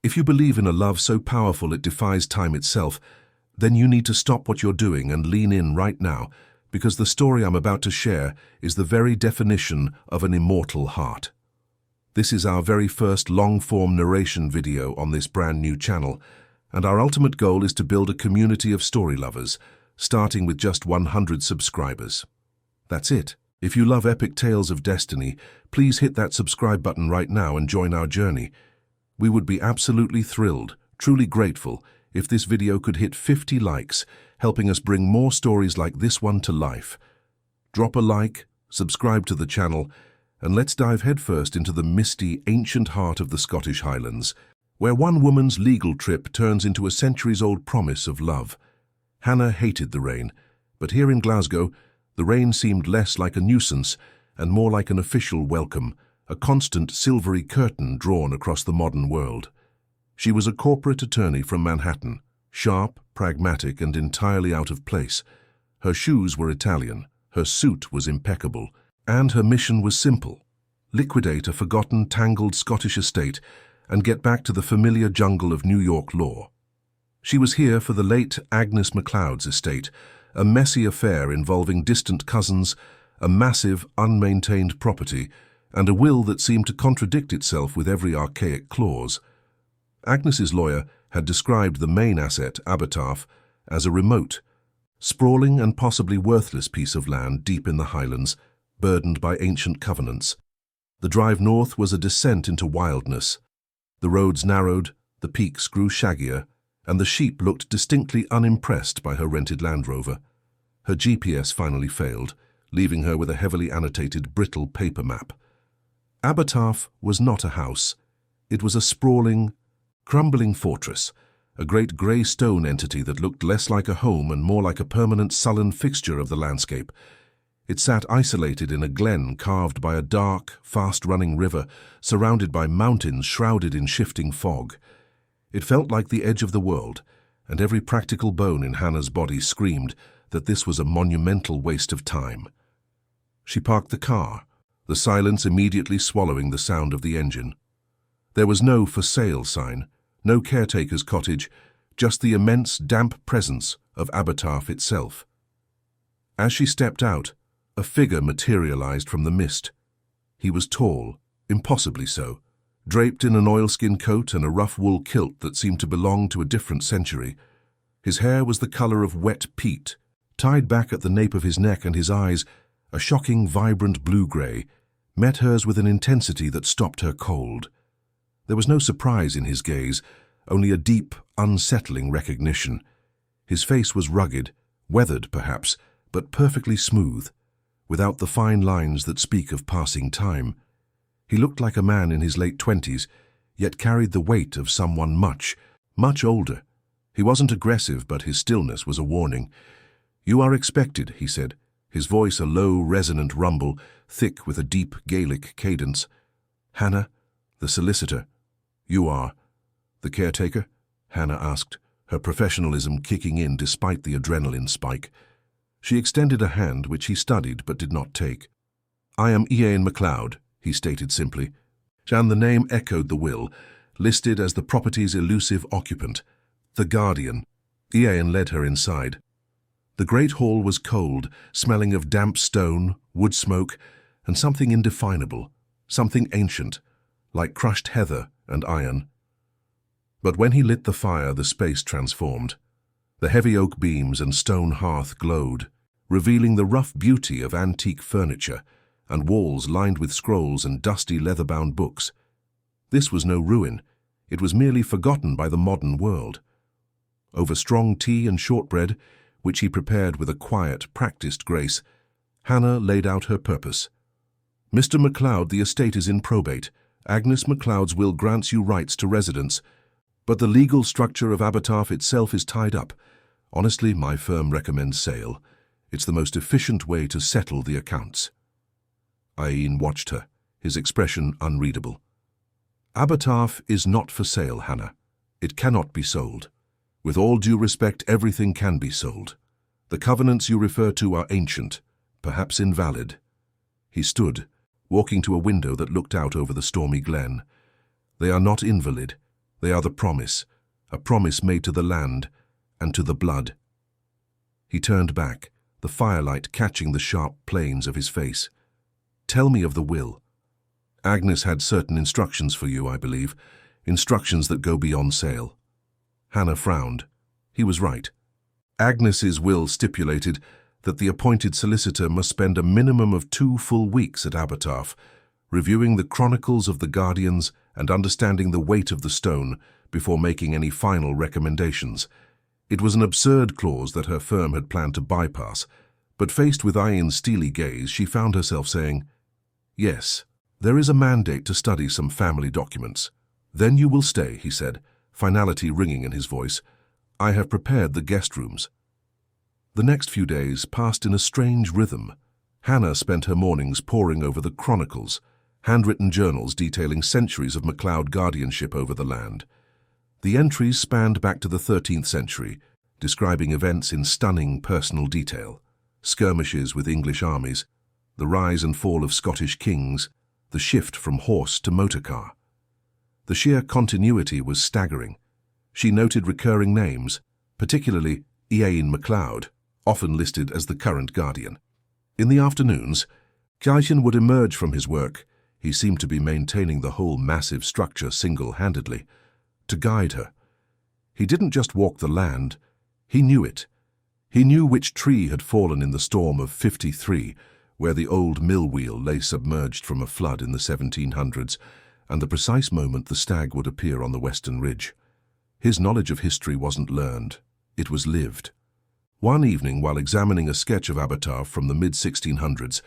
If you believe in a love so powerful it defies time itself, then you need to stop what you're doing and lean in right now, because the story I'm about to share is the very definition of an immortal heart. This is our very first long-form narration video on this brand new channel, and our ultimate goal is to build a community of story lovers, starting with just 100 subscribers. That's it. If you love epic tales of destiny, please hit that subscribe button right now and join our journey. We would be absolutely thrilled, truly grateful, if this video could hit 50 likes, helping us bring more stories like this one to life. Drop a like, subscribe to the channel, and let's dive headfirst into the misty, ancient heart of the Scottish Highlands, where one woman's legal trip turns into a centuries-old promise of love. Hannah hated the rain, but here in Glasgow, the rain seemed less like a nuisance and more like an official welcome, a constant silvery curtain drawn across the modern world. She was a corporate attorney from Manhattan, sharp, pragmatic, and entirely out of place. Her shoes were Italian, her suit was impeccable, and her mission was simple: liquidate a forgotten, tangled Scottish estate and get back to the familiar jungle of New York law. She was here for the late Agnes MacLeod's estate, a messy affair involving distant cousins, a massive, unmaintained property, and a will that seemed to contradict itself with every archaic clause. Agnes's lawyer had described the main asset, Abertarf, as a remote, sprawling and possibly worthless piece of land deep in the Highlands, burdened by ancient covenants. The drive north was a descent into wildness. The roads narrowed, the peaks grew shaggier, and the sheep looked distinctly unimpressed by her rented Land Rover. Her GPS finally failed, leaving her with a heavily annotated, brittle paper map. Abertarf was not a house. It was a sprawling, crumbling fortress, a great grey stone entity that looked less like a home and more like a permanent sullen fixture of the landscape. It sat isolated in a glen carved by a dark, fast-running river, surrounded by mountains shrouded in shifting fog. It felt like the edge of the world, and every practical bone in Hannah's body screamed that this was a monumental waste of time. She parked the car, the silence immediately swallowing the sound of the engine. There was no for sale sign, no caretaker's cottage, just the immense, damp presence of Abertarf itself. As she stepped out, a figure materialized from the mist. He was tall, impossibly so, draped in an oilskin coat and a rough wool kilt that seemed to belong to a different century. His hair was the color of wet peat, tied back at the nape of his neck, and his eyes, a shocking, vibrant blue-gray, met hers with an intensity that stopped her cold. There was no surprise in his gaze, only a deep, unsettling recognition. His face was rugged, weathered perhaps, but perfectly smooth, without the fine lines that speak of passing time. He looked like a man in his late 20s, yet carried the weight of someone much, much older. He wasn't aggressive, but his stillness was a warning. "You are expected," he said, his voice a low, resonant rumble, thick with a deep Gaelic cadence. "Hannah, the solicitor." "You are." "The caretaker?" Hannah asked, her professionalism kicking in despite the adrenaline spike. She extended a hand, which he studied but did not take. "I am Ian MacLeod," he stated simply. And the name echoed the will, listed as the property's elusive occupant, the guardian. Ian led her inside. The great hall was cold, smelling of damp stone, wood smoke, and something indefinable, something ancient, like crushed heather and iron. But when he lit the fire, the space transformed. The heavy oak beams and stone hearth glowed, revealing the rough beauty of antique furniture and walls lined with scrolls and dusty leather-bound books. This was no ruin. It was merely forgotten by the modern world. Over strong tea and shortbread, which he prepared with a quiet, practiced grace, Hannah laid out her purpose. "Mr. MacLeod, the estate is in probate. Agnes MacLeod's will grants you rights to residence, but the legal structure of Abertarf itself is tied up. Honestly, my firm recommends sale. It's the most efficient way to settle the accounts." Ian watched her, his expression unreadable. "Abertarf is not for sale, Hannah. It cannot be sold. With all due respect, everything can be sold. The covenants you refer to are ancient, perhaps invalid." He stood, walking to a window that looked out over the stormy glen. "They are not invalid. They are the promise, a promise made to the land and to the blood. He turned back, the firelight catching the sharp planes of his face. Tell me of the will. Agnes had certain instructions for you, I believe, instructions that go beyond sale. Hannah frowned. He was right. Agnes's will stipulated that the appointed solicitor must spend a minimum of 2 full weeks at Abertarf, reviewing the chronicles of the Guardians and understanding the weight of the stone before making any final recommendations. It was an absurd clause that her firm had planned to bypass, but faced with Ian's steely gaze, she found herself saying, "Yes, there is a mandate to study some family documents. Then you will stay," he said, finality ringing in his voice. "I have prepared the guest rooms." The next few days passed in a strange rhythm. Hannah spent her mornings poring over the chronicles, handwritten journals detailing centuries of MacLeod guardianship over the land. The entries spanned back to the 13th century, describing events in stunning personal detail: skirmishes with English armies, the rise and fall of Scottish kings, the shift from horse to motor car. The sheer continuity was staggering. She noted recurring names, particularly Ian MacLeod, often listed as the current guardian. In the afternoons, Kjartan would emerge from his work, he seemed to be maintaining the whole massive structure single-handedly, to guide her. He didn't just walk the land, he knew it. He knew which tree had fallen in the storm of 53, where the old mill wheel lay submerged from a flood in the 1700s, and the precise moment the stag would appear on the western ridge. His knowledge of history wasn't learned, it was lived. One evening, while examining a sketch of Abertarf from the mid-1600s,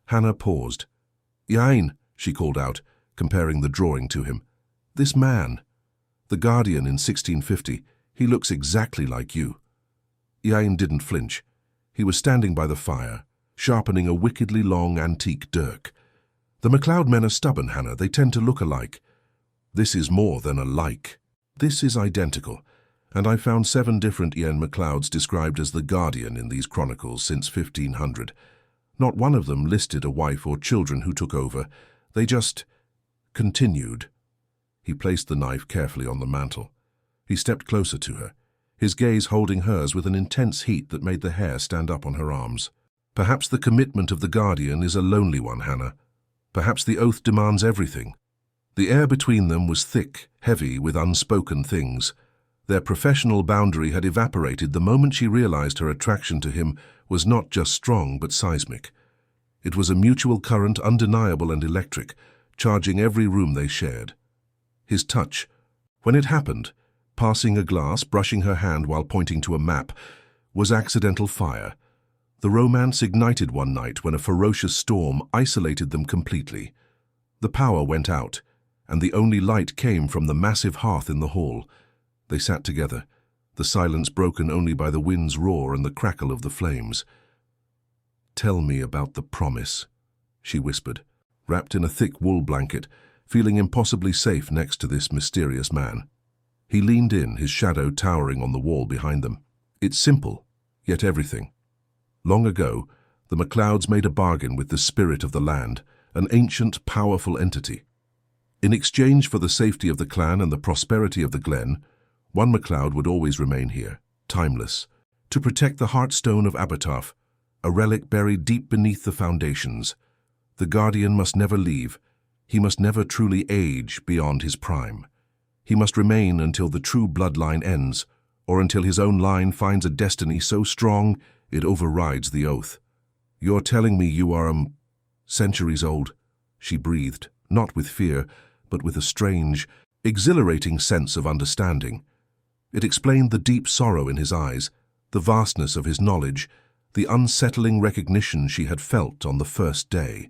Hannah paused. "Ian," she called out, comparing the drawing to him. "This man, the Guardian in 1650, he looks exactly like you." Ian didn't flinch. He was standing by the fire, sharpening a wickedly long antique dirk. "The MacLeod men are stubborn, Hannah. They tend to look alike." "This is more than alike. This is identical. And I found 7 different Ian MacLeods described as the Guardian in these chronicles since 1500. Not one of them listed a wife or children who took over. They just continued." He placed the knife carefully on the mantel. He stepped closer to her, his gaze holding hers with an intense heat that made the hair stand up on her arms. "Perhaps the commitment of the Guardian is a lonely one, Hannah. Perhaps the oath demands everything." The air between them was thick, heavy with unspoken things. Their professional boundary had evaporated the moment she realized her attraction to him was not just strong but seismic. It was a mutual current, undeniable and electric, charging every room they shared. His touch, when it happened, passing a glass, brushing her hand while pointing to a map, was accidental fire. The romance ignited one night when a ferocious storm isolated them completely. The power went out, and the only light came from the massive hearth in the hall. They sat together, the silence broken only by the wind's roar and the crackle of the flames. "Tell me about the promise," she whispered, wrapped in a thick wool blanket, feeling impossibly safe next to this mysterious man. He leaned in, his shadow towering on the wall behind them. "It's simple, yet everything. Long ago, the MacLeods made a bargain with the spirit of the land, an ancient, powerful entity. In exchange for the safety of the clan and the prosperity of the glen, one MacLeod would always remain here, timeless, to protect the heartstone of Abertarf, a relic buried deep beneath the foundations. The Guardian must never leave. He must never truly age beyond his prime. He must remain until the true bloodline ends, or until his own line finds a destiny so strong it overrides the oath. You're telling me you are, centuries old," she breathed, not with fear, but with a strange, exhilarating sense of understanding. It explained the deep sorrow in his eyes, the vastness of his knowledge, the unsettling recognition she had felt on the first day.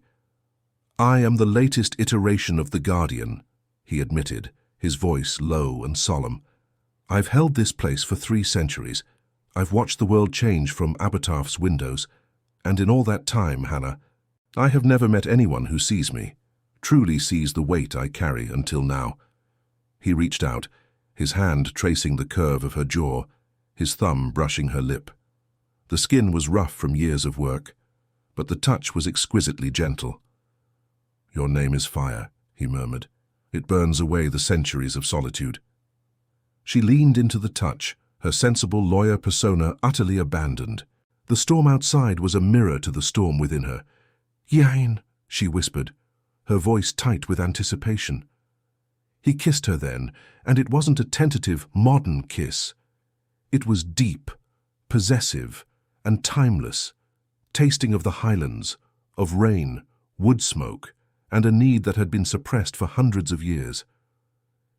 "I am the latest iteration of the Guardian," he admitted, his voice low and solemn. "I've held this place for 3 centuries. I've watched the world change from Abertarf's windows, and in all that time, Hannah, I have never met anyone who sees me, truly sees the weight I carry until now." He reached out, his hand tracing the curve of her jaw, his thumb brushing her lip. The skin was rough from years of work, but the touch was exquisitely gentle. "Your name is fire," he murmured. "It burns away the centuries of solitude." She leaned into the touch, her sensible lawyer persona utterly abandoned. The storm outside was a mirror to the storm within her. "Yain," she whispered, her voice tight with anticipation. He kissed her then, and it wasn't a tentative, modern kiss. It was deep, possessive, and timeless, tasting of the Highlands, of rain, wood smoke, and a need that had been suppressed for hundreds of years.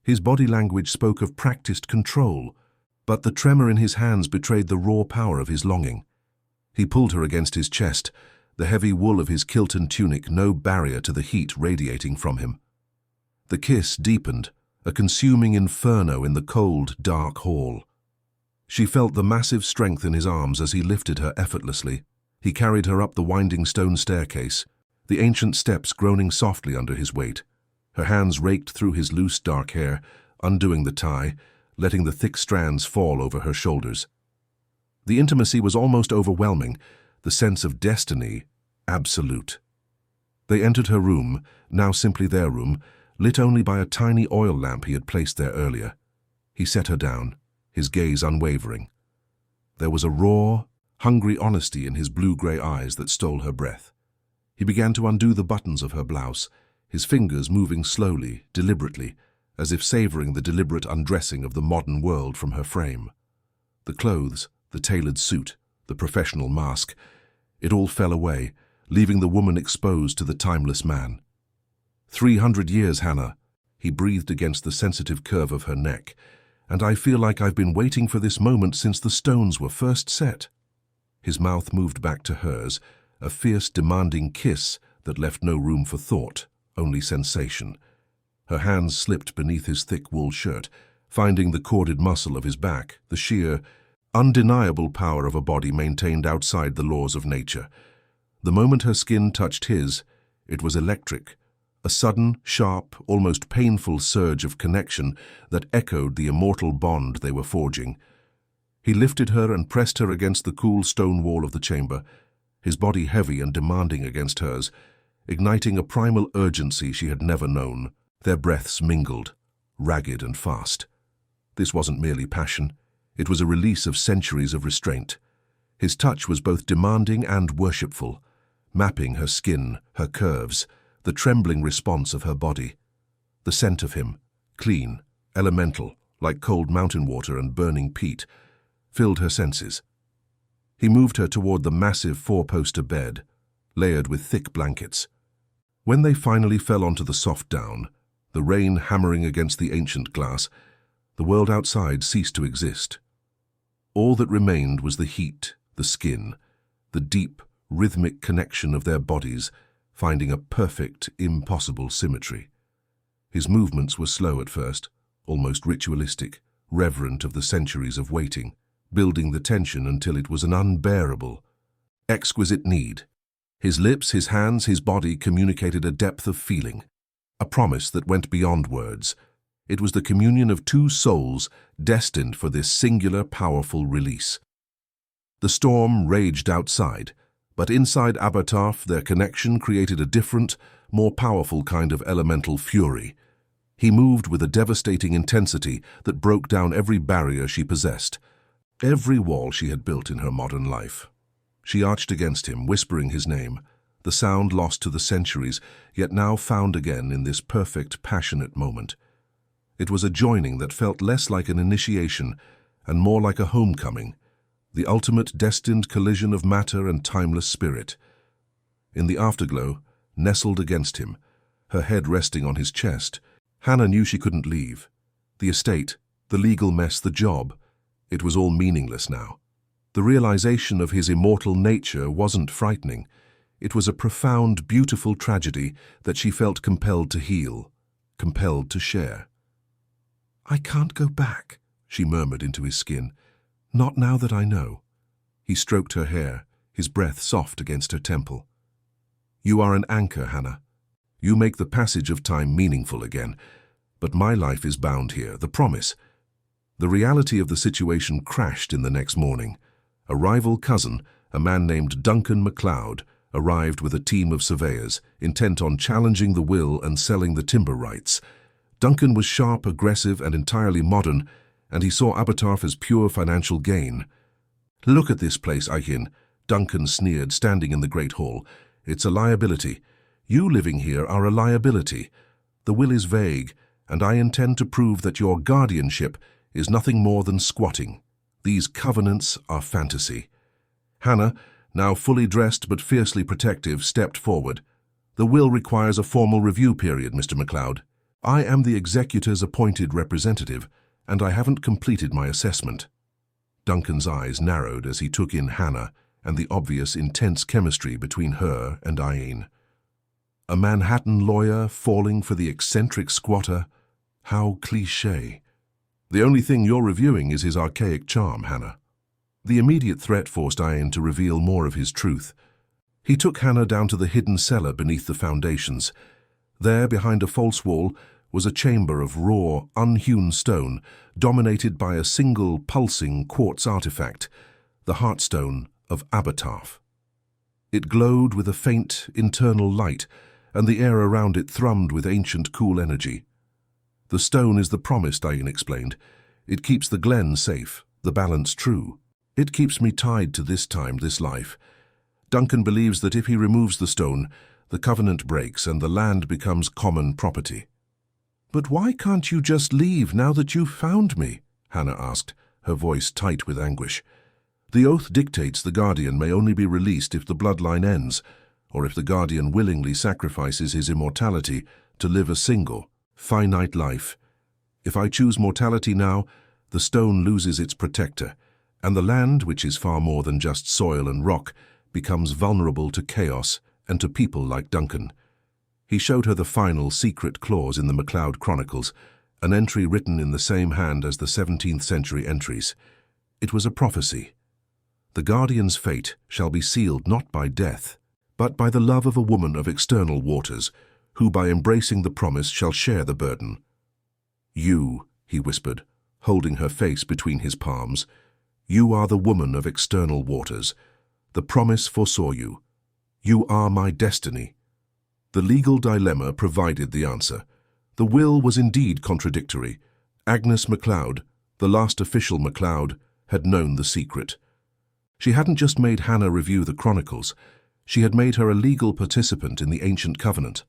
His body language spoke of practiced control, but the tremor in his hands betrayed the raw power of his longing. He pulled her against his chest, the heavy wool of his kilt and tunic no barrier to the heat radiating from him. The kiss deepened, a consuming inferno in the cold, dark hall. She felt the massive strength in his arms as he lifted her effortlessly. He carried her up the winding stone staircase, the ancient steps groaning softly under his weight. Her hands raked through his loose, dark hair, undoing the tie, letting the thick strands fall over her shoulders. The intimacy was almost overwhelming, the sense of destiny absolute. They entered her room, now simply their room, lit only by a tiny oil lamp he had placed there earlier. He set her down, his gaze unwavering. There was a raw, hungry honesty in his blue-grey eyes that stole her breath. He began to undo the buttons of her blouse, his fingers moving slowly, deliberately, as if savoring the deliberate undressing of the modern world from her frame. The clothes, the tailored suit, the professional mask, it all fell away, leaving the woman exposed to the timeless man. 300 years, Hannah, he breathed against the sensitive curve of her neck, and I feel like I've been waiting for this moment since the stones were first set. His mouth moved back to hers, a fierce, demanding kiss that left no room for thought, only sensation. Her hands slipped beneath his thick wool shirt, finding the corded muscle of his back, the sheer, undeniable power of a body maintained outside the laws of nature. The moment her skin touched his, it was electric, a sudden, sharp, almost painful surge of connection that echoed the immortal bond they were forging. He lifted her and pressed her against the cool stone wall of the chamber, his body heavy and demanding against hers, igniting a primal urgency she had never known. Their breaths mingled, ragged and fast. This wasn't merely passion. It was a release of centuries of restraint. His touch was both demanding and worshipful, mapping her skin, her curves, the trembling response of her body. The scent of him, clean, elemental, like cold mountain water and burning peat, filled her senses. He moved her toward the massive four-poster bed, layered with thick blankets. When they finally fell onto the soft down, the rain hammering against the ancient glass, the world outside ceased to exist. All that remained was the heat, the skin, the deep, rhythmic connection of their bodies, finding a perfect, impossible symmetry. His movements were slow at first, almost ritualistic, reverent of the centuries of waiting, building the tension until it was an unbearable, exquisite need. His lips, his hands, his body communicated a depth of feeling, a promise that went beyond words. It was the communion of two souls destined for this singular, powerful release. The storm raged outside, but inside Abertarf their connection created a different, more powerful kind of elemental fury. He moved with a devastating intensity that broke down every barrier she possessed, every wall she had built in her modern life. She arched against him, whispering his name, the sound lost to the centuries, yet now found again in this perfect, passionate moment. It was a joining that felt less like an initiation and more like a homecoming, the ultimate destined collision of matter and timeless spirit. In the afterglow, nestled against him, her head resting on his chest, Hannah knew she couldn't leave. The estate, the legal mess, the job, it was all meaningless now. The realization of his immortal nature wasn't frightening. It was a profound, beautiful tragedy that she felt compelled to heal, compelled to share. "I can't go back," she murmured into his skin. "Not now that I know." He stroked her hair, his breath soft against her temple. "You are an anchor, Hannah. You make the passage of time meaningful again. But my life is bound here, the promise." The reality of the situation crashed in the next morning. A rival cousin, a man named Duncan MacLeod, arrived with a team of surveyors, intent on challenging the will and selling the timber rights. Duncan was sharp, aggressive, and entirely modern, and he saw Abertarf as pure financial gain. "Look at this place, Aikin," Duncan sneered, standing in the great hall. "It's a liability. You living here are a liability. The will is vague, and I intend to prove that your guardianship is nothing more than squatting. These covenants are fantasy." Hannah, now fully dressed but fiercely protective, stepped forward. "The will requires a formal review period, Mr. MacLeod. I am the executor's appointed representative, and I haven't completed my assessment." Duncan's eyes narrowed as he took in Hannah and the obvious intense chemistry between her and Ian. A Manhattan lawyer falling for the eccentric squatter? How cliché. "The only thing you're reviewing is his archaic charm, Hannah." The immediate threat forced Ian to reveal more of his truth. He took Hannah down to the hidden cellar beneath the foundations. There, behind a false wall, was a chamber of raw, unhewn stone, dominated by a single pulsing quartz artifact, the Heartstone of Abertarf. It glowed with a faint, internal light, and the air around it thrummed with ancient, cool energy. "The stone is the promise," Ian explained. "It keeps the glen safe, the balance true. It keeps me tied to this time, this life. Duncan believes that if he removes the stone, the covenant breaks and the land becomes common property." "But why can't you just leave now that you've found me?" Hannah asked, her voice tight with anguish. "The oath dictates the Guardian may only be released if the bloodline ends, or if the Guardian willingly sacrifices his immortality to live a single, finite life. If I choose mortality now, the stone loses its protector, and the land, which is far more than just soil and rock, becomes vulnerable to chaos and to people like Duncan." He showed her the final secret clause in the MacLeod Chronicles, an entry written in the same hand as the 17th century entries. It was a prophecy. "The Guardian's fate shall be sealed not by death, but by the love of a woman of external waters, who by embracing the promise shall share the burden." "You," he whispered, holding her face between his palms, "you are the woman of external waters. The promise foresaw you. You are my destiny." The legal dilemma provided the answer. The will was indeed contradictory. Agnes MacLeod, the last official MacLeod, had known the secret. She hadn't just made Hannah review the chronicles. She had made her a legal participant in the ancient covenant.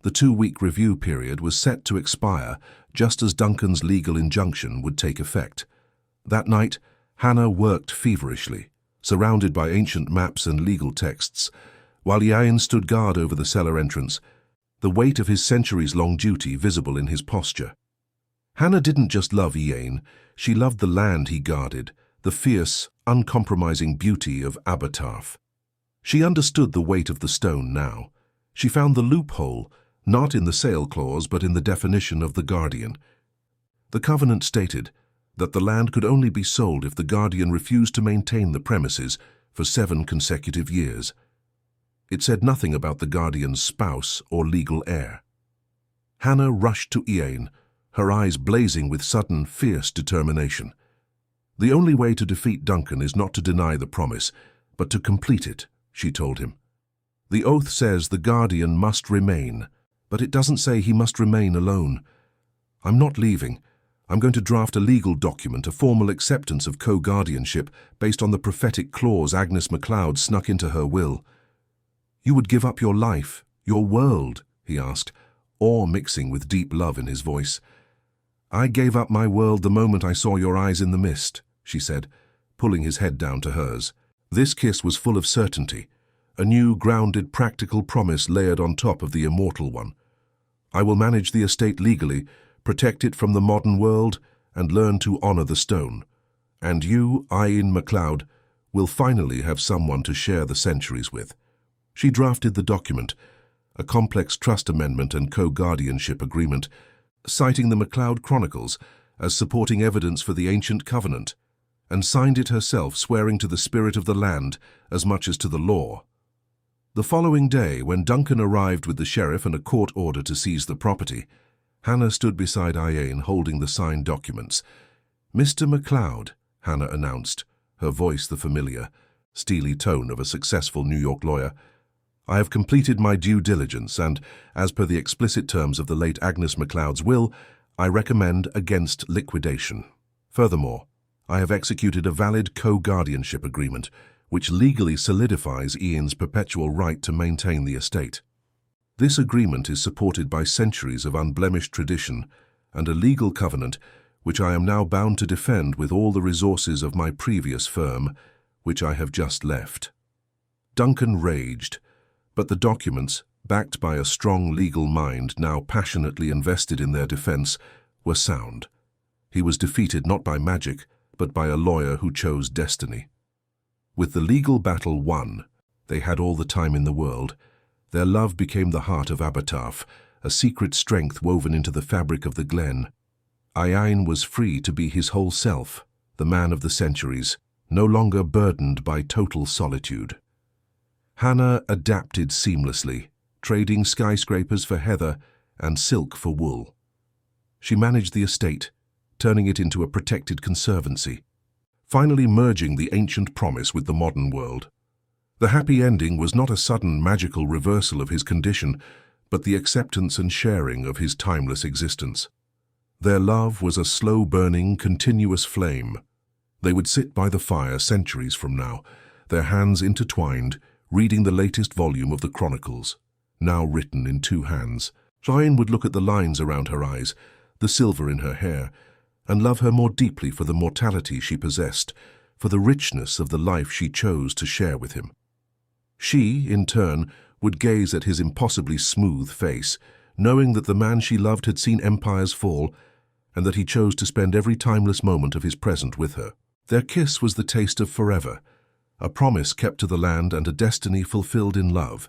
The 2-week review period was set to expire just as Duncan's legal injunction would take effect. That night, Hannah worked feverishly, surrounded by ancient maps and legal texts, while Ian stood guard over the cellar entrance, the weight of his centuries-long duty visible in his posture. Hannah didn't just love Ian, she loved the land he guarded, the fierce, uncompromising beauty of Abertarf. She understood the weight of the stone now. She found the loophole, not in the sale clause but in the definition of the Guardian. The covenant stated that the land could only be sold if the Guardian refused to maintain the premises for 7 consecutive years. It said nothing about the Guardian's spouse or legal heir. Hannah rushed to Ian, her eyes blazing with sudden, fierce determination. "The only way to defeat Duncan is not to deny the promise, but to complete it," she told him. "The oath says the Guardian must remain, but it doesn't say he must remain alone. I'm not leaving. I'm going to draft a legal document, a formal acceptance of co-guardianship based on the prophetic clause Agnes MacLeod snuck into her will." "You would give up your life, your world?" he asked, awe mixing with deep love in his voice. "I gave up my world the moment I saw your eyes in the mist," she said, pulling his head down to hers. This kiss was full of certainty, a new, grounded, practical promise layered on top of the immortal one. "I will manage the estate legally, protect it from the modern world, and learn to honor the stone. And you, Ian MacLeod, will finally have someone to share the centuries with." She drafted the document, a complex trust amendment and co-guardianship agreement, citing the MacLeod Chronicles as supporting evidence for the ancient covenant, and signed it herself, swearing to the spirit of the land as much as to the law. The following day, when Duncan arrived with the sheriff and a court order to seize the property, Hannah stood beside Ian holding the signed documents. "Mr. MacLeod," Hannah announced, her voice the familiar, steely tone of a successful New York lawyer, "I have completed my due diligence and, as per the explicit terms of the late Agnes MacLeod's will, I recommend against liquidation. Furthermore, I have executed a valid co-guardianship agreement, which legally solidifies Ian's perpetual right to maintain the estate. This agreement is supported by centuries of unblemished tradition and a legal covenant which I am now bound to defend with all the resources of my previous firm, which I have just left. Duncan raged, but the documents, backed by a strong legal mind now passionately invested in their defense, were sound. He was defeated not by magic, but by a lawyer who chose destiny. With the legal battle won, they had all the time in the world. Their love became the heart of Abertarf, a secret strength woven into the fabric of the glen. Ian was free to be his whole self, the man of the centuries, no longer burdened by total solitude. Hannah adapted seamlessly, trading skyscrapers for heather and silk for wool. She managed the estate, turning it into a protected conservancy, finally merging the ancient promise with the modern world. The happy ending was not a sudden magical reversal of his condition, but the acceptance and sharing of his timeless existence. Their love was a slow-burning, continuous flame. They would sit by the fire centuries from now, their hands intertwined, reading the latest volume of the Chronicles, now written in two hands. Ian would look at the lines around her eyes, the silver in her hair, and love her more deeply for the mortality she possessed, for the richness of the life she chose to share with him. She, in turn, would gaze at his impossibly smooth face, knowing that the man she loved had seen empires fall, and that he chose to spend every timeless moment of his present with her. Their kiss was the taste of forever, a promise kept to the land and a destiny fulfilled in love.